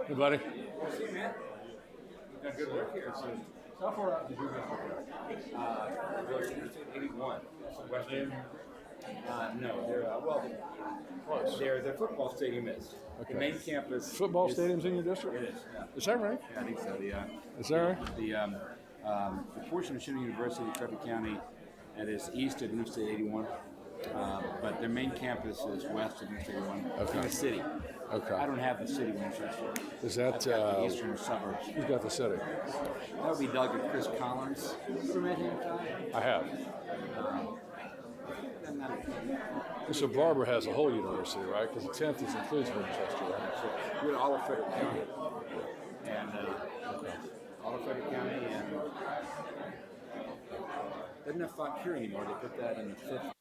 Hey, buddy. See, man. Got good work here. How far out did you get? Interstate 81. Western. No, their football stadium is. Okay. The main campus. Football is, stadiums in your district? It is. Yeah. Is that right? Yeah, I think so. Is that right? The portion of Shenandoah University, Traffic County, that is east of Interstate 81. But their main campus is west of Interstate 81. Okay. In the city. Okay. I don't have the city Winchester. Is that I've got the eastern suburbs. Who's got the city? That would be Delegate Chris Collins. You ever met him, Ty? I have. So Barbara has a whole university, right? Because the 10th includes Winchester, right? We're all of Frederick County. And all of Frederick County and doesn't have Font Curie anymore. They put that in the 5th.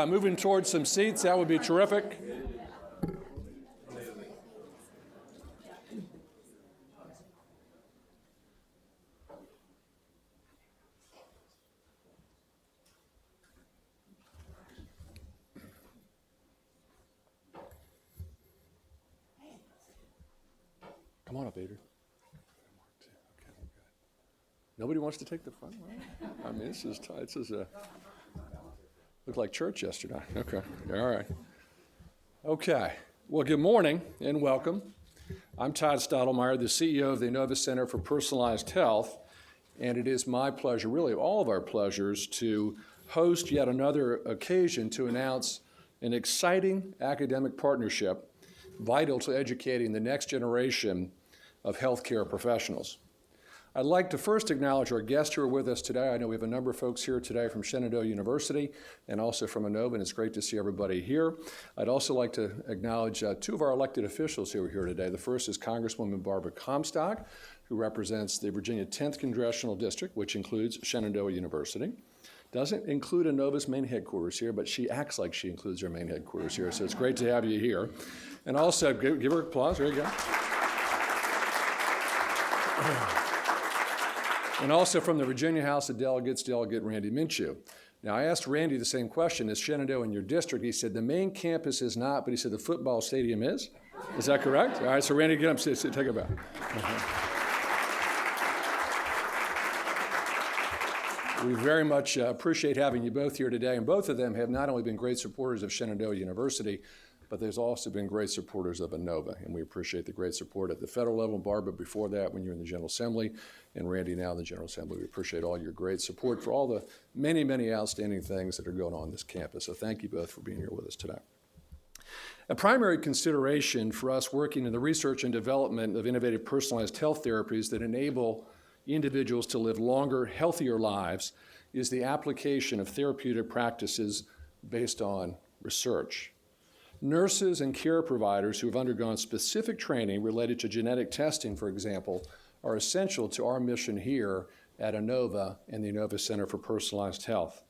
Moving towards some seats, that would be terrific. Come on up, Adrian. Nobody wants to take the front row? I mean, this is looked like church yesterday. Okay, all right. Okay, well, good morning and welcome. I'm Todd Stottlemyre, the CEO of the Inova Center for Personalized Health, and it is my pleasure, really all of our pleasures, to host yet another occasion to announce an exciting academic partnership vital to educating the next generation of healthcare professionals. I'd like to first acknowledge our guests who are with us today. I know we have a number of folks here today from Shenandoah University and also from Inova, and it's great to see everybody here. I'd also like to acknowledge two of our elected officials who are here today. The first is Congresswoman Barbara Comstock, who represents the Virginia 10th Congressional District, which includes Shenandoah University. Doesn't include Inova's main headquarters here, but she acts like she includes her main headquarters here, so it's great to have you here. And also, give her applause, there you go. And also from the Virginia House of Delegates, Delegate Randy Minshew. Now, I asked Randy the same question, is Shenandoah in your district? He said the main campus is not, but he said the football stadium is. Is that correct? All right, so Randy, get up, take it back. We very much appreciate having you both here today, and both of them have not only been great supporters of Shenandoah University, but there's also been great supporters of Inova, and we appreciate the great support at the federal level. Barbara, before that, when you were in the General Assembly, and Randy now in the General Assembly. We appreciate all your great support for all the many, many outstanding things that are going on this campus. So thank you both for being here with us today. A primary consideration for us working in the research and development of innovative personalized health therapies that enable individuals to live longer, healthier lives is the application of therapeutic practices based on research. Nurses and care providers who have undergone specific training related to genetic testing, for example, are essential to our mission here at Inova and the Inova Center for Personalized Health.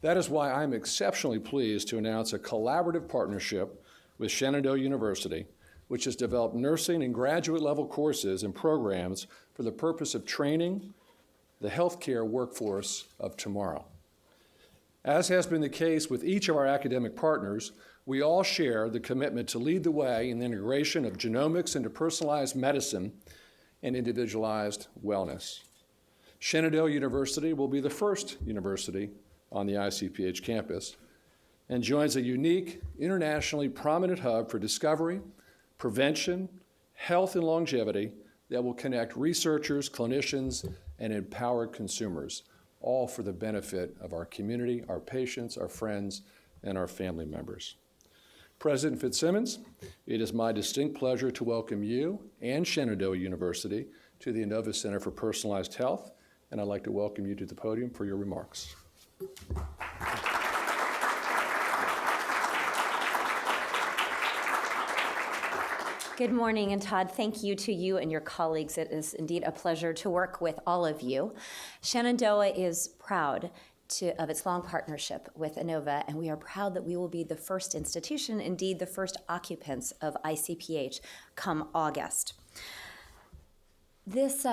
That is why I'm exceptionally pleased to announce a collaborative partnership with Shenandoah University, which has developed nursing and graduate level courses and programs for the purpose of training the healthcare workforce of tomorrow. As has been the case with each of our academic partners, we all share the commitment to lead the way in the integration of genomics into personalized medicine and individualized wellness. Shenandoah University will be the first university on the ICPH campus and joins a unique, internationally prominent hub for discovery, prevention, health, and longevity that will connect researchers, clinicians, and empowered consumers, all for the benefit of our community, our patients, our friends, and our family members. President Fitzsimmons, it is my distinct pleasure to welcome you and Shenandoah University to the Inova Center for Personalized Health, and I'd like to welcome you to the podium for your remarks. Good morning, and Todd, thank you to you and your colleagues. It is indeed a pleasure to work with all of you. Shenandoah is proud of its long partnership with Inova, and we are proud that we will be the first institution, indeed the first occupants of ICPH come August. This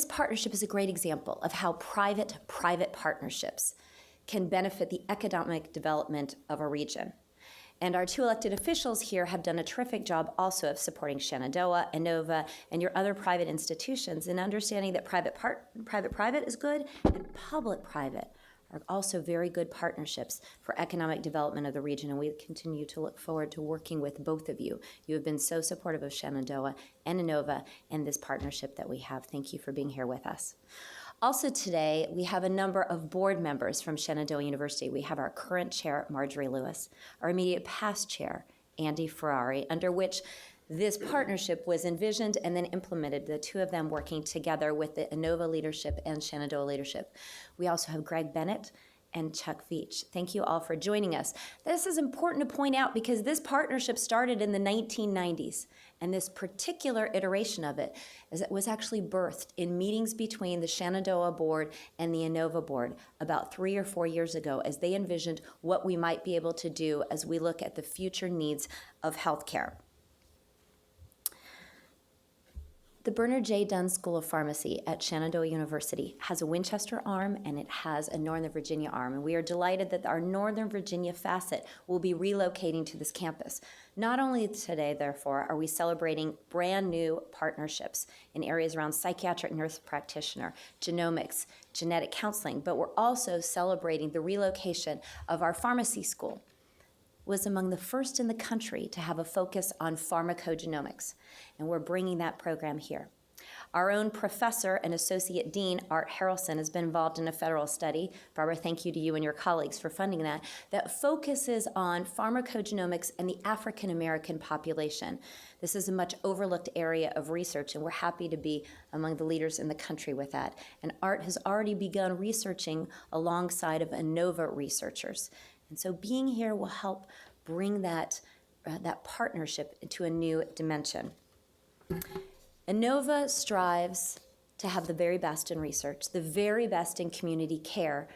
partnership is a great example of how private partnerships can benefit the economic development of a region. And our two elected officials here have done a terrific job also of supporting Shenandoah, Inova, and your other private institutions in understanding that private is good and public-private are also very good partnerships for economic development of the region, and we continue to look forward to working with both of you. You have been so supportive of Shenandoah and Inova and this partnership that we have. Thank you for being here with us. Also today, we have a number of board members from Shenandoah University. We have our current chair, Marjorie Lewis, our immediate past chair, Andy Ferrari, under which this partnership was envisioned and then implemented, the two of them working together with the Inova leadership and Shenandoah leadership. We also have Greg Bennett and Chuck Veach. Thank you all for joining us. This is important to point out because this partnership started in the 1990s, and this particular iteration of it was actually birthed in meetings between the Shenandoah board and the Inova board about 3 or 4 years ago as they envisioned what we might be able to do as we look at the future needs of healthcare. The Bernard J. Dunn School of Pharmacy at Shenandoah University has a Winchester arm and it has a Northern Virginia arm, and we are delighted that our Northern Virginia facet will be relocating to this campus. Not only today, therefore, are we celebrating brand new partnerships in areas around psychiatric nurse practitioner, genomics, genetic counseling, but we're also celebrating the relocation of our pharmacy school. Was among the first in the country to have a focus on pharmacogenomics, and we're bringing that program here. Our own professor and associate dean, Art Harrelson, has been involved in a federal study. Barbara, thank you to you and your colleagues for funding that focuses on pharmacogenomics and the African American population. This is a much overlooked area of research, and we're happy to be among the leaders in the country with that. And Art has already begun researching alongside of Inova researchers. And so being here will help bring that partnership into a new dimension. Inova strives to have the very best in research, the very best in community care,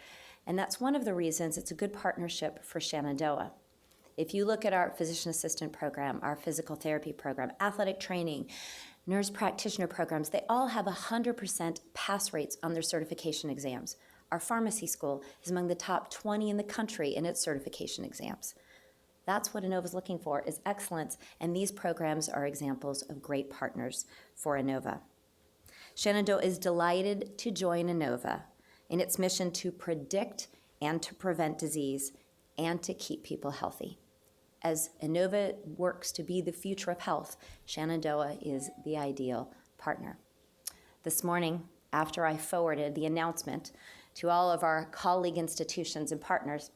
and that's one of the reasons it's a good partnership for Shenandoah. If you look at our physician assistant program, our physical therapy program, athletic training, nurse practitioner programs, they all have 100% pass rates on their certification exams. Our pharmacy school is among the top 20 in the country in its certification exams. That's what Inova is looking for, is excellence, and these programs are examples of great partners for Inova. Shenandoah is delighted to join Inova in its mission to predict and to prevent disease and to keep people healthy. As Inova works to be the future of health, Shenandoah is the ideal partner. This morning, after I forwarded the announcement to all of our colleague institutions and partners,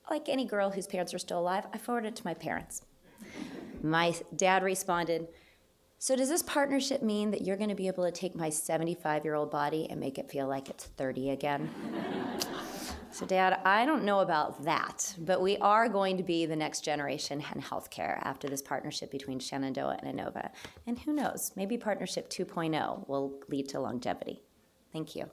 like any girl whose parents are still alive, I forwarded it to my parents. My dad responded, "So does this partnership mean that you're going to be able to take my 75-year-old body and make it feel like it's 30 again?" So Dad, I don't know about that, but we are going to be the next generation in healthcare after this partnership between Shenandoah and Inova. And who knows, maybe partnership 2.0 will lead to longevity. Thank you.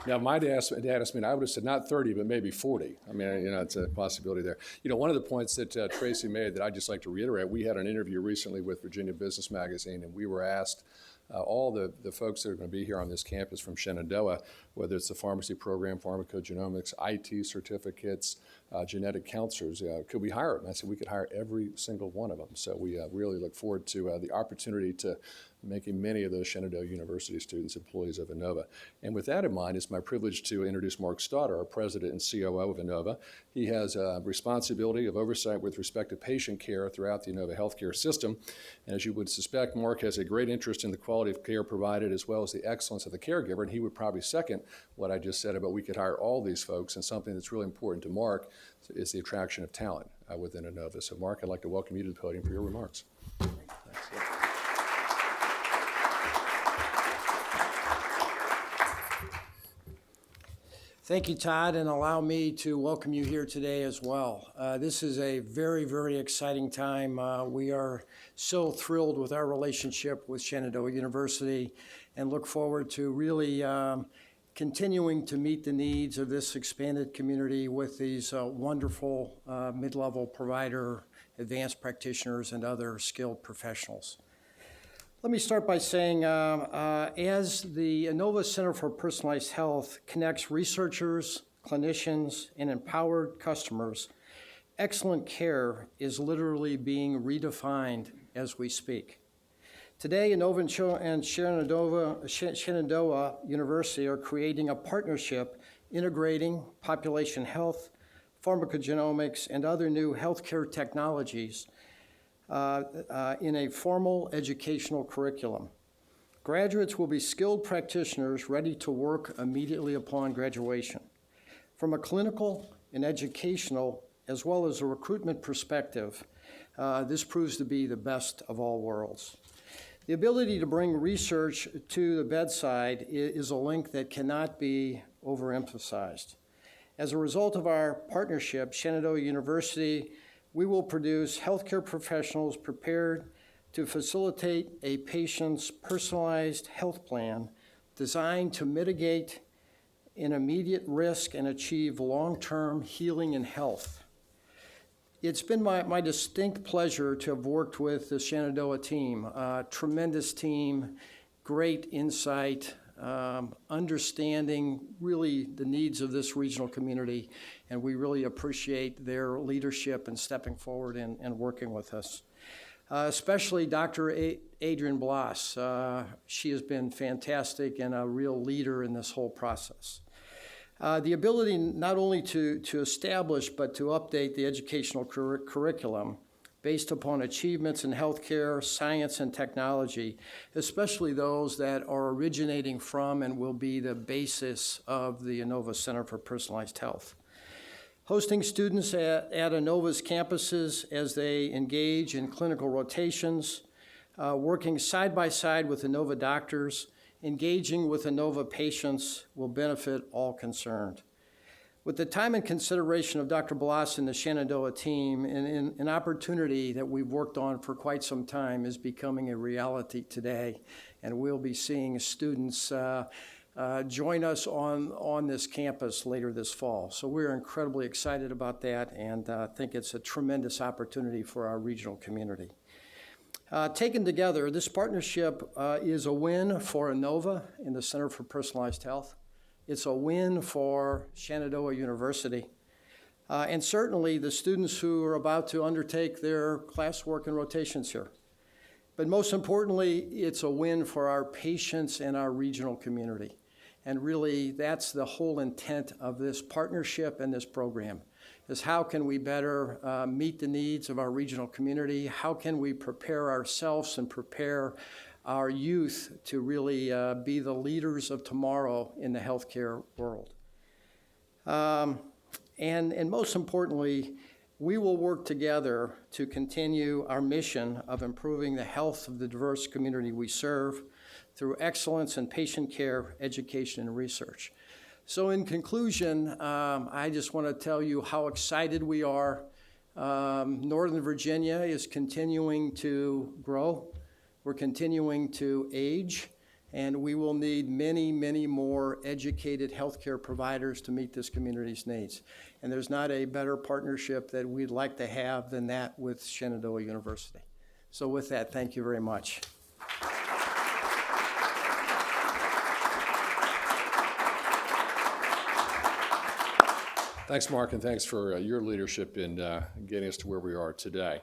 Now, my dad asked me, and I would have said not 30, but maybe 40. I mean, it's a possibility there. One of the points that Tracy made that I'd just like to reiterate, we had an interview recently with Virginia Business Magazine, and we were asked, all the folks that are going to be here on this campus from Shenandoah, whether it's the pharmacy program, pharmacogenomics, IT certificates, genetic counselors, could we hire them? And I said we could hire every single one of them. So we really look forward to the opportunity to making many of those Shenandoah University students employees of Inova. And with that in mind, it's my privilege to introduce Mark Stoddard, our president and COO of Inova. He has a responsibility of oversight with respect to patient care throughout the Inova healthcare system. And as you would suspect, Mark has a great interest in the quality of care provided as well as the excellence of the caregiver, and he would probably second what I just said about we could hire all these folks, and something that's really important to Mark is the attraction of talent within Inova. So Mark, I'd like to welcome you to the podium for your remarks. Thanks. Thank you, Todd, and allow me to welcome you here today as well. This is a very, very exciting time. We are so thrilled with our relationship with Shenandoah University and look forward to really continuing to meet the needs of this expanded community with these wonderful mid-level provider, advanced practitioners, and other skilled professionals. Let me start by saying, as the Inova Center for Personalized Health connects researchers, clinicians, and empowered customers, excellent care is literally being redefined as we speak. Today, Inova and Shenandoah University are creating a partnership integrating population health, pharmacogenomics, and other new healthcare technologies in a formal educational curriculum. Graduates will be skilled practitioners ready to work immediately upon graduation. From a clinical and educational, as well as a recruitment perspective, this proves to be the best of all worlds. The ability to bring research to the bedside is a link that cannot be overemphasized. As a result of our partnership, Shenandoah University, we will produce healthcare professionals prepared to facilitate a patient's personalized health plan designed to mitigate an immediate risk and achieve long-term healing and health. It's been my distinct pleasure to have worked with the Shenandoah team, tremendous team, great insight, understanding really the needs of this regional community, and we really appreciate their leadership and stepping forward and working with us. Especially Dr. Adrienne Bloss. She has been fantastic and a real leader in this whole process. The ability not only to establish but to update the educational curriculum based upon achievements in healthcare, science, and technology, especially those that are originating from and will be the basis of the Inova Center for Personalized Health. Hosting students at Inova's campuses as they engage in clinical rotations, working side by side with Inova doctors, engaging with Inova patients will benefit all concerned. With the time and consideration of Dr. Bloss and the Shenandoah team, an opportunity that we've worked on for quite some time is becoming a reality today, and we'll be seeing students join us on this campus later this fall. So we're incredibly excited about that and think it's a tremendous opportunity for our regional community. Taken together, this partnership is a win for Inova and the Center for Personalized Health. It's a win for Shenandoah University. And certainly the students who are about to undertake their classwork and rotations here. But most importantly, it's a win for our patients and our regional community. And really, that's the whole intent of this partnership and this program, is how can we better meet the needs of our regional community? How can we prepare ourselves and prepare our youth to really be the leaders of tomorrow in the healthcare world? And most importantly, we will work together to continue our mission of improving the health of the diverse community we serve through excellence in patient care, education, and research. So in conclusion, I just want to tell you how excited we are. Northern Virginia is continuing to grow. We're continuing to age, and we will need many, many more educated healthcare providers to meet this community's needs. And there's not a better partnership that we'd like to have than that with Shenandoah University. So with that, thank you very much. Thanks, Mark, and thanks for your leadership in getting us to where we are today.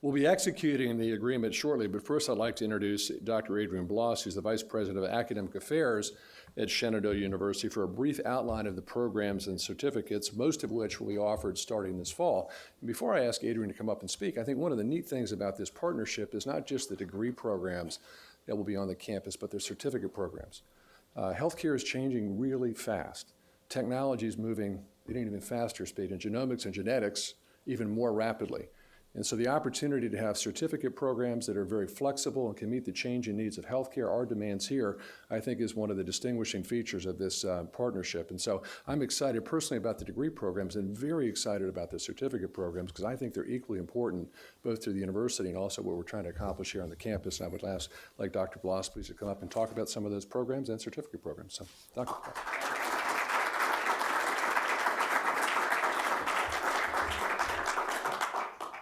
We'll be executing the agreement shortly, but first I'd like to introduce Dr. Adrian Bloss, who's the Vice President of Academic Affairs at Shenandoah University, for a brief outline of the programs and certificates, most of which will be offered starting this fall. And before I ask Adrian to come up and speak, I think one of the neat things about this partnership is not just the degree programs that will be on the campus, but their certificate programs. Healthcare is changing really fast. Technology is moving at an even faster speed, and genomics and genetics even more rapidly. And so the opportunity to have certificate programs that are very flexible and can meet the changing needs of healthcare, our demands here, I think is one of the distinguishing features of this partnership. And so I'm excited personally about the degree programs and very excited about the certificate programs because I think they're equally important both to the university and also what we're trying to accomplish here on the campus. And I would ask, like Dr. Bloss, please to come up and talk about some of those programs and certificate programs. So, Dr. Bloss.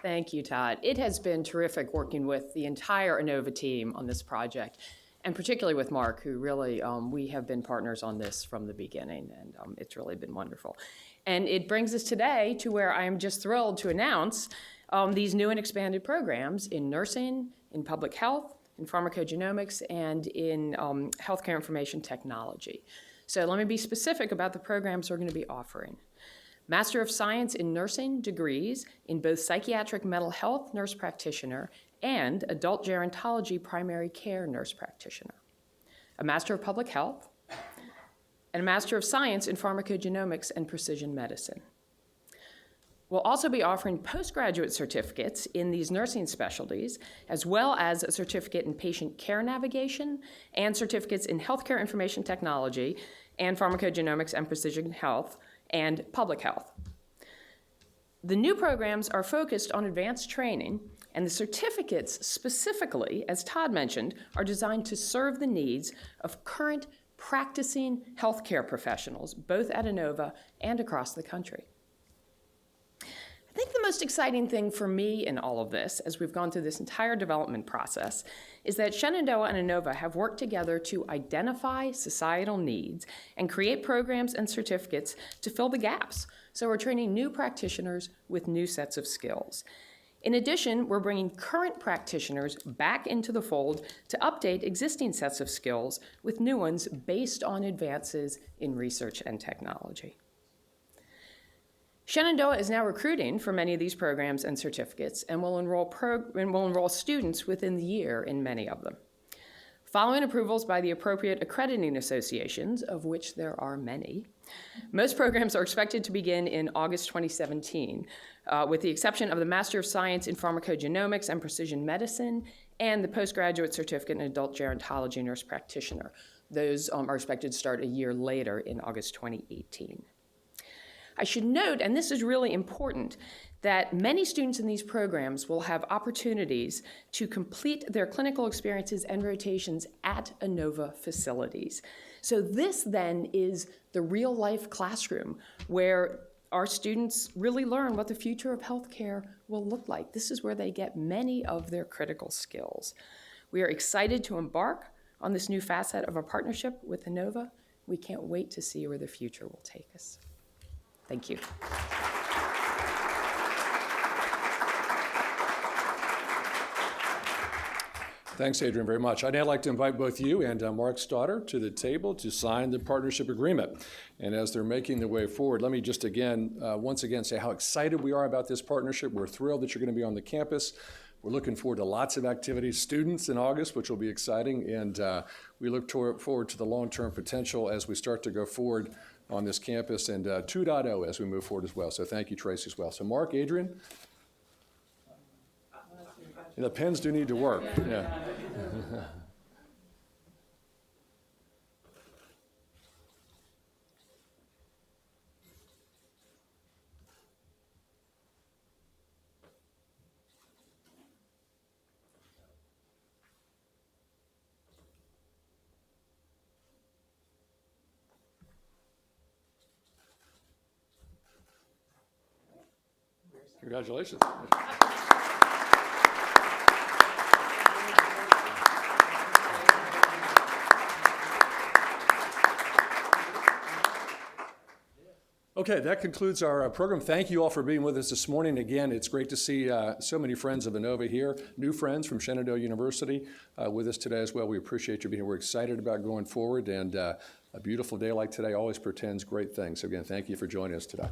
Thank you, Todd. It has been terrific working with the entire Inova team on this project, and particularly with Mark, who really, we have been partners on this from the beginning, and it's really been wonderful. And it brings us today to where I am just thrilled to announce these new and expanded programs in nursing, in public health, in pharmacogenomics, and in healthcare information technology. So let me be specific about the programs we're going to be offering. Master of Science in Nursing degrees in both Psychiatric Mental Health Nurse Practitioner and Adult Gerontology Primary Care Nurse Practitioner. A Master of Public Health, and a Master of Science in Pharmacogenomics and Precision Medicine. We'll also be offering postgraduate certificates in these nursing specialties, as well as a certificate in patient care navigation and certificates in healthcare information technology and pharmacogenomics and precision health and public health. The new programs are focused on advanced training, and the certificates specifically, as Todd mentioned, are designed to serve the needs of current practicing healthcare professionals, both at Inova and across the country. I think the most exciting thing for me in all of this, as we've gone through this entire development process, is that Shenandoah and Inova have worked together to identify societal needs and create programs and certificates to fill the gaps. So we're training new practitioners with new sets of skills. In addition, we're bringing current practitioners back into the fold to update existing sets of skills with new ones based on advances in research and technology. Shenandoah is now recruiting for many of these programs and certificates and will enroll students within the year in many of them. Following approvals by the appropriate accrediting associations, of which there are many, most programs are expected to begin in August 2017, with the exception of the Master of Science in Pharmacogenomics and Precision Medicine and the Postgraduate Certificate in Adult Gerontology Nurse Practitioner. Those are expected to start a year later in August 2018. I should note, and this is really important, that many students in these programs will have opportunities to complete their clinical experiences and rotations at Inova facilities. So this then is the real-life classroom where our students really learn what the future of healthcare will look like. This is where they get many of their critical skills. We are excited to embark on this new facet of our partnership with Inova. We can't wait to see where the future will take us. Thank you. Thanks, Adrian, very much. I'd now like to invite both you and Mark Stoddard to the table to sign the partnership agreement. And as they're making their way forward, let me just once again say how excited we are about this partnership. We're thrilled that you're going to be on the campus. We're looking forward to lots of activities, students in August, which will be exciting. And we look forward to the long-term potential as we start to go forward on this campus and 2.0 as we move forward as well. So thank you, Tracy, as well. So Mark, Adrian, the pens do need to work. Yeah. Congratulations. Okay, that concludes our program. Thank you all for being with us this morning. Again, it's great to see so many friends of Inova here, new friends from Shenandoah University with us today as well. We appreciate you being here. We're excited about going forward, and a beautiful day like today always portends great things. So again, thank you for joining us today.